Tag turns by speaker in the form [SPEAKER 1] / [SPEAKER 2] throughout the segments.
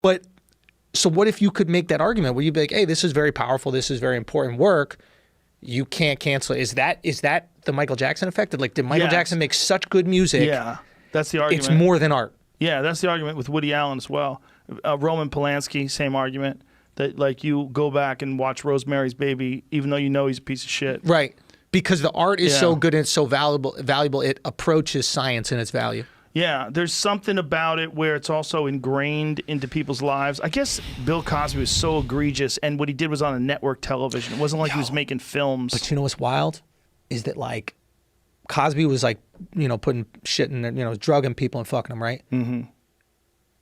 [SPEAKER 1] But so what if you could make that argument where you'd be like, hey, this is very powerful, this is very important work, you can't cancel it. Is that the Michael Jackson effect? Like, did Michael Jackson make such good music?
[SPEAKER 2] Yeah, that's the argument.
[SPEAKER 1] It's more than art.
[SPEAKER 2] Yeah, that's the argument with Woody Allen as well. Roman Polanski, same argument. That like you go back and watch Rosemary's Baby, even though you know he's a piece of shit.
[SPEAKER 1] Right. Because the art is so good and it's so valuable, it approaches science in its value.
[SPEAKER 2] Yeah, there's something about it where it's also ingrained into people's lives. I guess Bill Cosby was so egregious, and what he did was on a network television. It wasn't like he was making films.
[SPEAKER 1] But you know what's wild? Is that like Cosby was like, putting shit in there, drugging people and fucking them, right? Mm-hmm.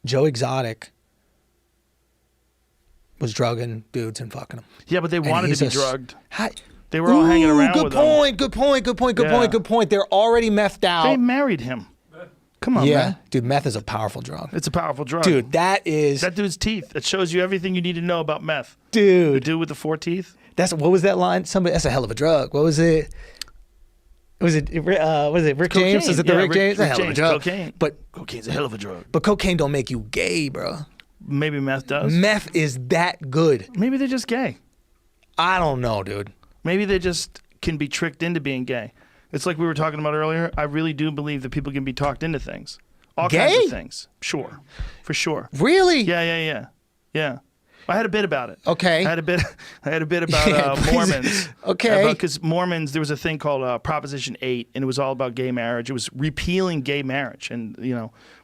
[SPEAKER 1] Joe Exotic was drugging dudes and fucking them.
[SPEAKER 2] Yeah, but they wanted to be drugged. They were all hanging around with him. Good point. They're already methed out.
[SPEAKER 1] They
[SPEAKER 2] married him. Come on, man.
[SPEAKER 1] Dude, meth is a powerful drug.
[SPEAKER 2] It's a powerful drug.
[SPEAKER 1] Dude, that dude's
[SPEAKER 2] teeth. It shows you everything you need to know about meth.
[SPEAKER 1] Dude.
[SPEAKER 2] The dude with the 4 teeth.
[SPEAKER 1] What was that line? That's a hell of a drug. What was it? Was it Rick
[SPEAKER 2] cocaine.
[SPEAKER 1] James? Was it Rick James?
[SPEAKER 2] Rick
[SPEAKER 1] a hell
[SPEAKER 2] James,
[SPEAKER 1] of a drug.
[SPEAKER 2] Cocaine.
[SPEAKER 1] But
[SPEAKER 2] cocaine's a hell of a drug.
[SPEAKER 1] But cocaine don't make you gay, bro.
[SPEAKER 2] Maybe meth does.
[SPEAKER 1] Meth is that good.
[SPEAKER 2] Maybe they're just gay.
[SPEAKER 1] I don't know, dude.
[SPEAKER 2] Maybe they just can be tricked into being gay. It's like we were talking about earlier. I really do believe that people can be talked into things. All kinds of things. Sure. For sure.
[SPEAKER 1] Really?
[SPEAKER 2] Yeah. I had a bit about it.
[SPEAKER 1] Okay.
[SPEAKER 2] I had a bit about Mormons.
[SPEAKER 1] Okay.
[SPEAKER 2] Because Mormons, there was a thing called Proposition 8, and it was all about gay marriage. It was repealing gay marriage. And,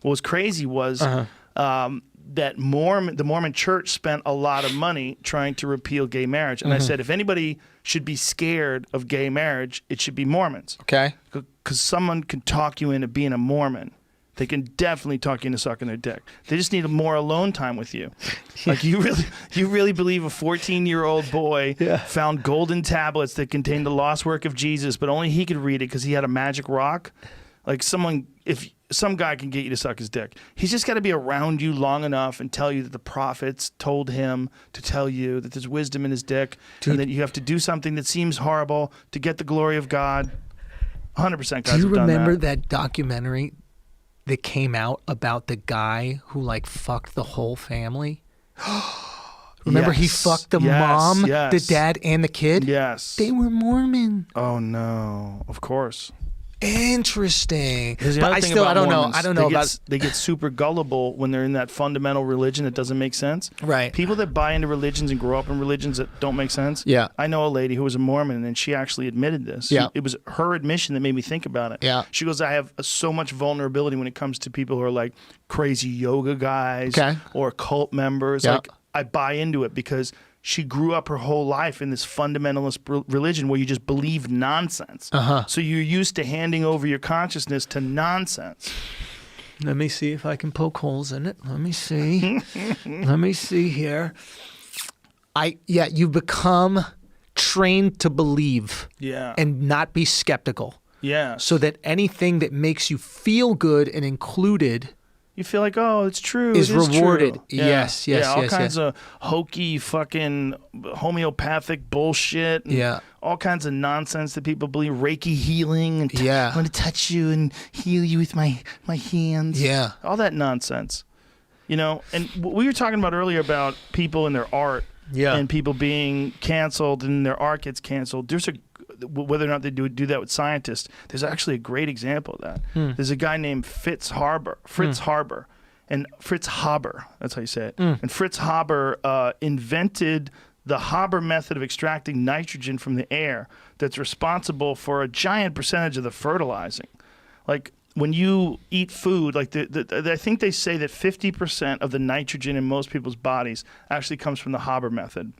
[SPEAKER 2] what was crazy was that the Mormon church spent a lot of money trying to repeal gay marriage. And I said, if anybody should be scared of gay marriage, it should be Mormons.
[SPEAKER 1] Okay.
[SPEAKER 2] Because someone can talk you into being a Mormon. They can definitely talk you into sucking their dick. They just need more alone time with you. Like you really believe a 14-year-old boy found golden tablets that contained the lost work of Jesus, but only he could read it because he had a magic rock? Like if some guy can get you to suck his dick. He's just got to be around you long enough and tell you that the prophets told him to tell you that there's wisdom in his dick, and that you have to do something that seems horrible to get the glory of God. 100% guys have done that.
[SPEAKER 1] Do you remember that documentary that came out about the guy who like fucked the whole family? Remember he fucked the mom, the dad, and the kid?
[SPEAKER 2] Yes.
[SPEAKER 1] They were Mormon.
[SPEAKER 2] Oh no, of course.
[SPEAKER 1] Interesting. But I don't know. I don't know about.
[SPEAKER 2] They get super gullible when they're in that fundamental religion that doesn't make sense.
[SPEAKER 1] Right.
[SPEAKER 2] People that buy into religions and grow up in religions that don't make sense.
[SPEAKER 1] Yeah.
[SPEAKER 2] I know a lady who was a Mormon and she actually admitted this.
[SPEAKER 1] Yeah.
[SPEAKER 2] It was her admission that made me think about it.
[SPEAKER 1] Yeah.
[SPEAKER 2] She goes, I have so much vulnerability when it comes to people who are like crazy yoga guys or cult members.
[SPEAKER 1] Yeah.
[SPEAKER 2] Like I buy into it because she grew up her whole life in this fundamentalist religion where you just believe nonsense. So you're used to handing over your consciousness to nonsense.
[SPEAKER 1] Let me see if I can poke holes in it. Let me see. Let me see here. You become trained to believe and not be skeptical.
[SPEAKER 2] Yeah.
[SPEAKER 1] So that anything that makes you feel good and included,
[SPEAKER 2] you feel like, oh, it's true.
[SPEAKER 1] Is
[SPEAKER 2] it is
[SPEAKER 1] rewarded.
[SPEAKER 2] True.
[SPEAKER 1] Yes.
[SPEAKER 2] All kinds of hokey fucking homeopathic bullshit. And all kinds of nonsense that people believe. Reiki healing. And I want to touch you and heal you with my hands.
[SPEAKER 1] Yeah.
[SPEAKER 2] All that nonsense. And we were talking about earlier about people and their art. Yeah. And people being canceled and their art gets canceled. Whether or not they do that with scientists, there's actually a great example of that. There's a guy named Fritz Haber, and Fritz Haber, that's how you say it. And Fritz Haber invented the Haber method of extracting nitrogen from the air that's responsible for a giant percentage of the fertilizing. Like when you eat food, like I think they say that 50% of the nitrogen in most people's bodies actually comes from the Haber method.